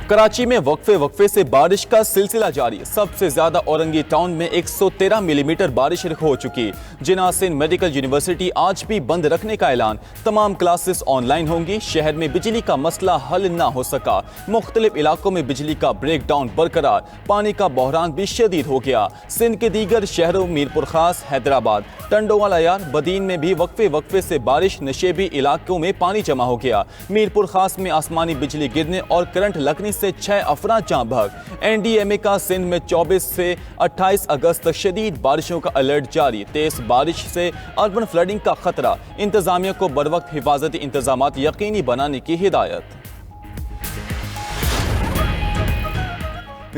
कराची में वक्फे से बारिश का सिलसिला जारी। सबसे ज्यादा औरंगी टाउन में 113 मिलीमीटर बारिश हो चुकी। जिन्ना सिंध मेडिकल यूनिवर्सिटी आज भी बंद रखने का ऐलान। तमाम क्लासेस ऑनलाइन होंगी। शहर में बिजली का मसला हल न हो सका। मुख्तलिफ इलाकों में बिजली का ब्रेक डाउन बरकरार। पानी का बहरान भी शदीद हो गया। सिंध के दीगर शहरों मीरपुर खास, हैदराबाद, टंडोवालायार, बदीन में भी वक्फे से बारिश नशेबी इलाकों में पानी जमा हो गया। मीरपुर खास में आसमानी बिजली गिरने और करंट लगने से 6 अफराद जाँ बहक। एनडीएमए का सिंध में 24 से 28 अगस्त तक शदीद बारिशों का अलर्ट जारी। तेज बारिश से अर्बन फ्लडिंग का खतरा। इंतजामिया को बरवक्त हिफाजती इंतजामात यकीनी बनाने की हिदायत।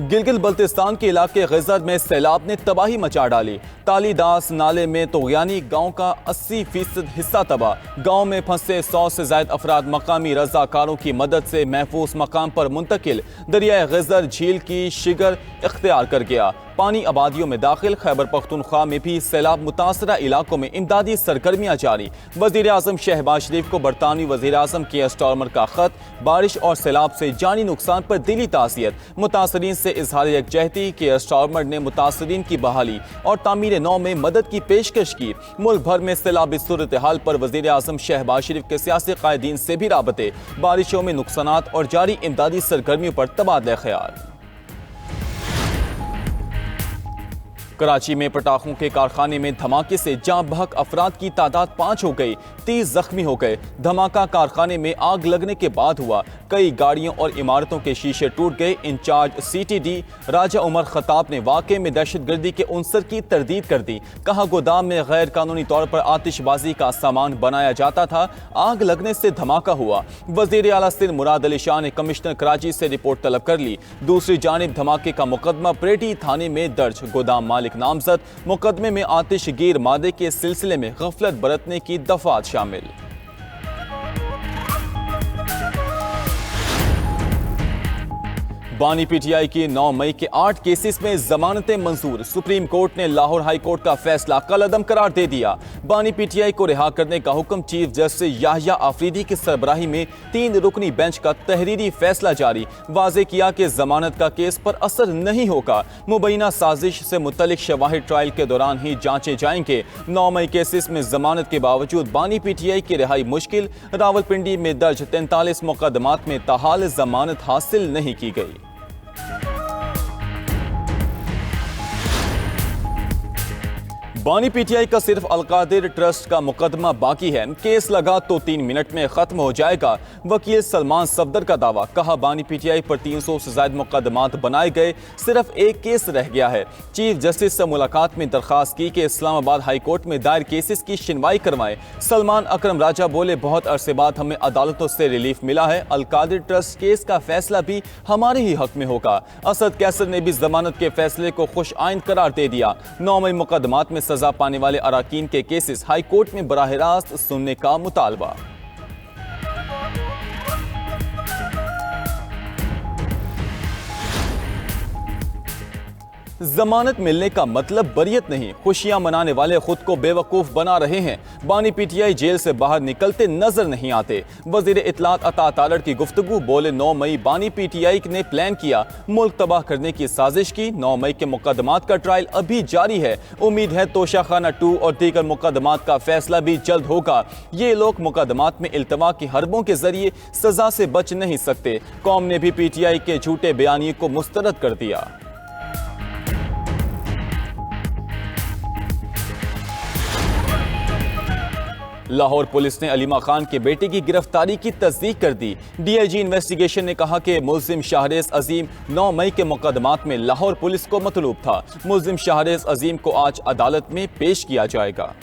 गिलगित बल्तिस्तान के इलाके ग़ज़र में सैलाब ने तबाही मचा डाली। तालीदास नाले में तोगयानी गांव का 80% हिस्सा तबाह। गांव में फंसे 100 से ज़ायद अफराद मकामी रज़ाकारों की मदद से महफूज मकाम पर मुंतकिल। दरियाए ग़ज़र झील की शिगर इख्तियार कर गया। पानी आबादियों में दाखिल। खैबर पख्तूनख्वा में भी सैलाब मुतासरा इलाकों में इमदादी सरगर्मियाँ जारी। वज़ीर आज़म शहबाज शरीफ को बरतानवी वज़ीर आज़म कियर स्टारमर का खत। बारिश और सैलाब से जानी नुकसान पर दिली ताज़ियत। मुतासरीन से इजहार यकजहती। कियर स्टारमर ने मुतासरीन की बहाली और तामीर नौ में मदद की पेशकश की। मुल्क भर में सैलाबी सूरत हाल पर वज़ीर आज़म शहबाज शरीफ के सियासी कायदीन से भी राबते। बारिशों में नुकसानात और जारी इमदादी सरगर्मियों पर तबादला ख्याल। कराची में पटाखों के कारखाने में धमाके से जाँ बहक अफराद की तादाद 5 हो गई। 30 जख्मी हो गए। धमाका कारखाने में आग लगने के बाद हुआ। कई गाड़ियों और इमारतों के शीशे टूट गए। इंचार्ज सीटीडी राजा उमर खताब ने वाक़े में दहशतगर्दी के उनसर की तरदीद कर दी। कहा गोदाम में गैर कानूनी तौर पर आतिशबाजी का सामान बनाया जाता था। आग लगने से धमाका हुआ। वज़ीर आला सिंध मुराद अली शाह ने कमिश्नर कराची से रिपोर्ट तलब कर ली। दूसरी जानिब धमाके का मुकदमा परेटी थाने में दर्ज। गोदाम मालिक नामजद। मुकदमे में आतिशगीर मादे के सिलसिले में गफलत बरतने की दफात शामिल। बानी पीटीआई की 9 मई के 8 केसेस में जमानतें मंजूर। सुप्रीम कोर्ट ने लाहौर हाई कोर्ट का फैसला कलअदम करार दे दिया। बानी पीटीआई को रिहा करने का हुक्म। चीफ जस्टिस याहिया आफरीदी की सरबराही में 3 रुकनी बेंच का तहरीरी फैसला जारी। वाज़े किया कि जमानत का केस पर असर नहीं होगा। मुबैना साजिश से मुतल्लिक शवाहिद ट्रायल के दौरान ही जांचे जाएंगे। 9 मई केसेस में जमानत के बावजूद बानी पीटीआई की रिहाई मुश्किल। रावलपिंडी में दर्ज 43 मुकदमात में ताहाल जमानत हासिल नहीं की गई। बानी पीटीआई का सिर्फ अलकादिर ट्रस्ट का मुकदमा बाकी है। केस लगा तो 3 मिनट में खत्म हो जाएगा। वकील सलमान सफदर का दावा। कहा बानी पीटीआई पर 300 से ज्यादा मुकदमात बनाए गए, सिर्फ एक केस रह गया है। चीफ जस्टिस से मुलाकात में दरखास्त की कि इस्लामाबाद हाई कोर्ट में दायर केसेस की सुनवाई करवाएं। सलमान अकरम राजा बोले बहुत अरसे बाद हमें अदालतों से रिलीफ मिला है। अलकादिर ट्रस्ट केस का फैसला भी हमारे ही हक में होगा। असद कैसर ने भी जमानत के फैसले को खुश आइन करार दे दिया। 9 मई मुकदमात में सजा पाने वाले अराकीन के केसेस हाई कोर्ट में बराह रास्त सुनने का मुतालबा। जमानत मिलने का मतलब बरियत नहीं। खुशियां मनाने वाले खुद को बेवकूफ बना रहे हैं। बानी पीटीआई जेल से बाहर निकलते नजर नहीं आते। वजीर इत्तलात अता तालड़ की गुफ्तगू। बोले 9 मई बानी पीटीआई ने प्लान किया, मुल्क तबाह करने की साजिश की। 9 मई के मुकदमात का ट्रायल अभी जारी है। उम्मीद है तोशाखाना 2 और दीगर मुकदमात का फैसला भी जल्द होगा। ये लोग मुकदमात में इल्तवा की हरबों के जरिए सजा से बच नहीं सकते। कौम ने भी पीटीआई के झूठे बयानी को मुस्तरद कर दिया। लाहौर पुलिस ने अलीमा खान के बेटे की गिरफ्तारी की तस्दीक कर दी। डीआईजी इन्वेस्टिगेशन ने कहा कि मुल्जिम शाहरेज अजीम 9 मई के मुकदमात में लाहौर पुलिस को मतलूब था। मुल्जिम शाहरेज अजीम को आज अदालत में पेश किया जाएगा।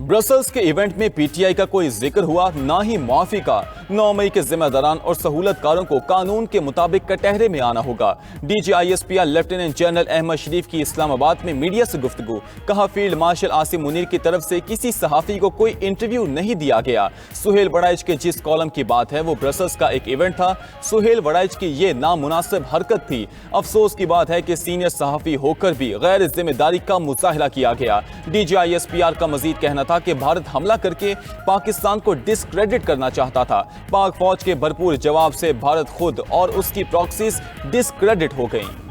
ब्रसल्स के इवेंट में पीटीआई का कोई जिक्र हुआ, ना ही मुआफी का। 9 मई के जिम्मेदारान और सहूलतकारों को कानून के मुताबिक कटहरे में आना होगा। DGISPR लेफ्टिनेंट जनरल अहमद शरीफ की इस्लामाबाद में मीडिया से गुफ्तगू। कहा, फील्ड मार्शल आसिम मुनीर की तरफ से किसी सहाफी को कोई इंटरव्यू नहीं दिया गया। सुहेल वड़ाइच के जिस कॉलम की बात है वो ब्रसल्स का एक इवेंट था। सुहेल वड़ाइच की ये नामुनासिब हरकत थी। अफसोस की बात है कि सीनियर सहाफी होकर भी गैर जिम्मेदारी का मुजाहिरा किया गया। DGISPR का मजीद कहना था कि भारत हमला करके पाकिस्तान को डिस्क्रेडिट करना चाहता था। पाक फौज के भरपूर जवाब से भारत खुद और उसकी प्रॉक्सीज डिस्क्रेडिट हो गईं।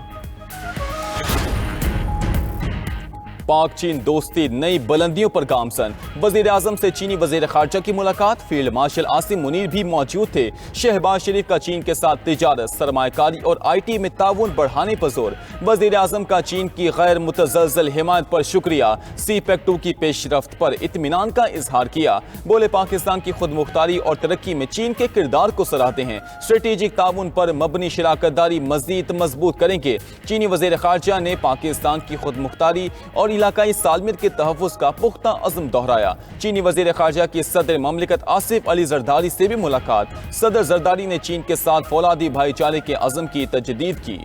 पाक चीन दोस्ती नई बुलंदियों पर गामसन। वजीर आजम से चीनी वजीर खारजा की मुलाकात। फील्ड मार्शल आसिम मुनीर भी मौजूद थे। शहबाज शरीफ का चीन के साथ तिजारत, सरमायाकारी और IT में ताउन बढ़ाने पर जोर। वजीर आजम का चीन की गैर मुतज़लज़ल हिमायत पर शुक्रिया। CPEC-2 की पेशरफ्त पर इत्मीनान का इजहार किया। बोले, पाकिस्तान की खुद मुख्तारी और तरक्की में चीन के किरदार को सराहते हैं। स्ट्रेटेजिक ताउन पर मबनी शराकतदारी मजीद मजबूत करेंगे। चीनी वजीर खारजा ने पाकिस्तान की खुद मुख्तारी और इलाकाई सालमियत के तहफ़्फ़ुज़ का पुख्ता अज़्म दोहराया। चीनी वज़ीर ख़ारजा की सदर ममलिकत आसिफ अली ज़रदारी से भी मुलाकात। सदर ज़रदारी ने चीन के साथ फौलादी भाईचारे के अज़्म की तजदीद की।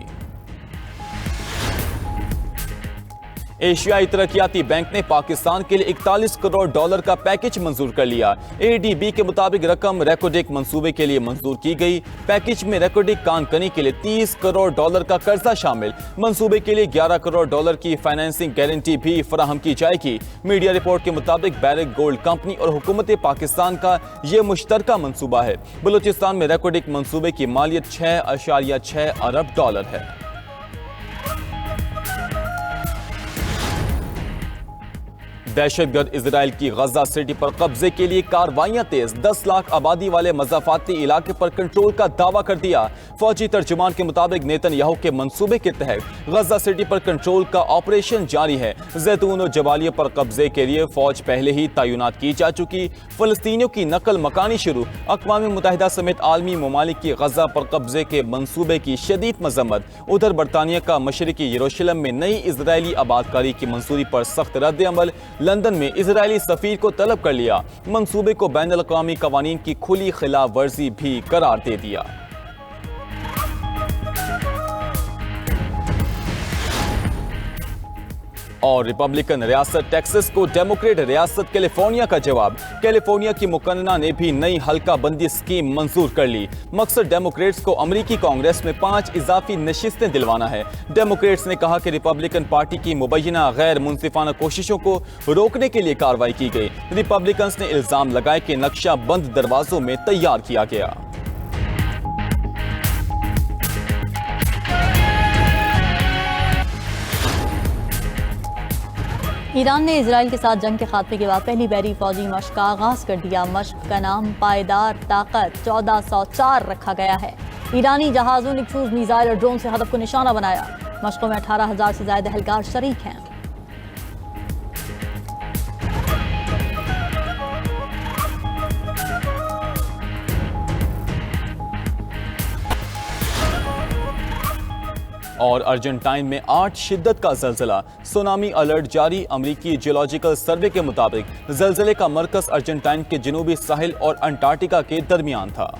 एशियाई तरक्याती बैंक ने पाकिस्तान के लिए 41 करोड़ डॉलर का पैकेज मंजूर कर लिया। ADB के मुताबिक रकम रेकोडिक मंसूबे के लिए मंजूर की गई। पैकेज में रेकोडिक कानकनी के लिए 30 करोड़ डॉलर का कर्जा शामिल। मंसूबे के लिए 11 करोड़ डॉलर की फाइनेंसिंग गारंटी भी फराहम की जाएगी। मीडिया रिपोर्ट के मुताबिक बैरक गोल्ड कंपनी और हुकूमत पाकिस्तान का यह मुश्तरका मंसूबा है। बलूचिस्तान में रेकोडिक मंसूबे की मालियत 6.6 अरब डॉलर है। दहशतगर्द इजराइल की गजा सिटी पर कब्जे के लिए कार्रवाइयां तेज। 10 लाख आबादी वाले मज़ाफ़ाती इलाके पर कंट्रोल का दावा कर दिया। फौजी तर्जुमान के मुताबिक नेतन्याहू के मंसूबे के तहत गजा सिटी पर कंट्रोल का ऑपरेशन जारी है। जैतून और जबालिया पर कब्जे के लिए फौज पहले ही तैनात की जा चुकी। फलस्तीनियों की नकल मकानी शुरू। अक़वाम मुत्तहिदा समेत आलमी ममालिक की गजा पर कब्जे के मंसूबे की शदीद मजम्मत। उधर बरतानिया का मशरकी यरूशलेम में नई इजरायली आबादकारी की मंजूरी पर सख्त रद्द अमल। लंदन में इजरायली सफीर को तलब कर लिया। मंसूबे को बैन अल-अक़वामी कवानीन की खुली खिलाफ वर्जी भी करार दे दिया। और रिपब्लिकन रियासत टेक्सास को डेमोक्रेट रियासत कैलिफोर्निया का जवाब। कैलिफोर्निया की मुकन्ना ने भी नई हल्का बंदी स्कीम मंजूर कर ली। मकसद डेमोक्रेट्स को अमरीकी कांग्रेस में 5 इजाफी नशिस्तें दिलवाना है। डेमोक्रेट्स ने कहा कि रिपब्लिकन पार्टी की मुबैना गैर मुनसिफाना कोशिशों को रोकने के लिए कार्रवाई की गई। रिपब्लिकन्स ने इल्जाम लगाए कि नक्शा बंद दरवाजों में तैयार किया गया। ईरान ने इजराइल के साथ जंग के खात्मे के बाद पहली बहरी फौजी मश्क का आगाज कर दिया। मश्क का नाम पायदार ताकत 1404 रखा गया है। ईरानी जहाजों ने क्रूज मिसाइल और ड्रोन से हदफ को निशाना बनाया। मश्कों में 18,000 से ज्यादा एहलकार शरीक हैं। और अर्जेंटाइन में 8 शिद्दत का ज़लज़ला। सुनामी अलर्ट जारी। अमरीकी जियोलॉजिकल सर्वे के मुताबिक ज़लज़ले का मरकज़ अर्जेंटाइन के जनूबी साहिल और अंटार्कटिका के दरमियान था।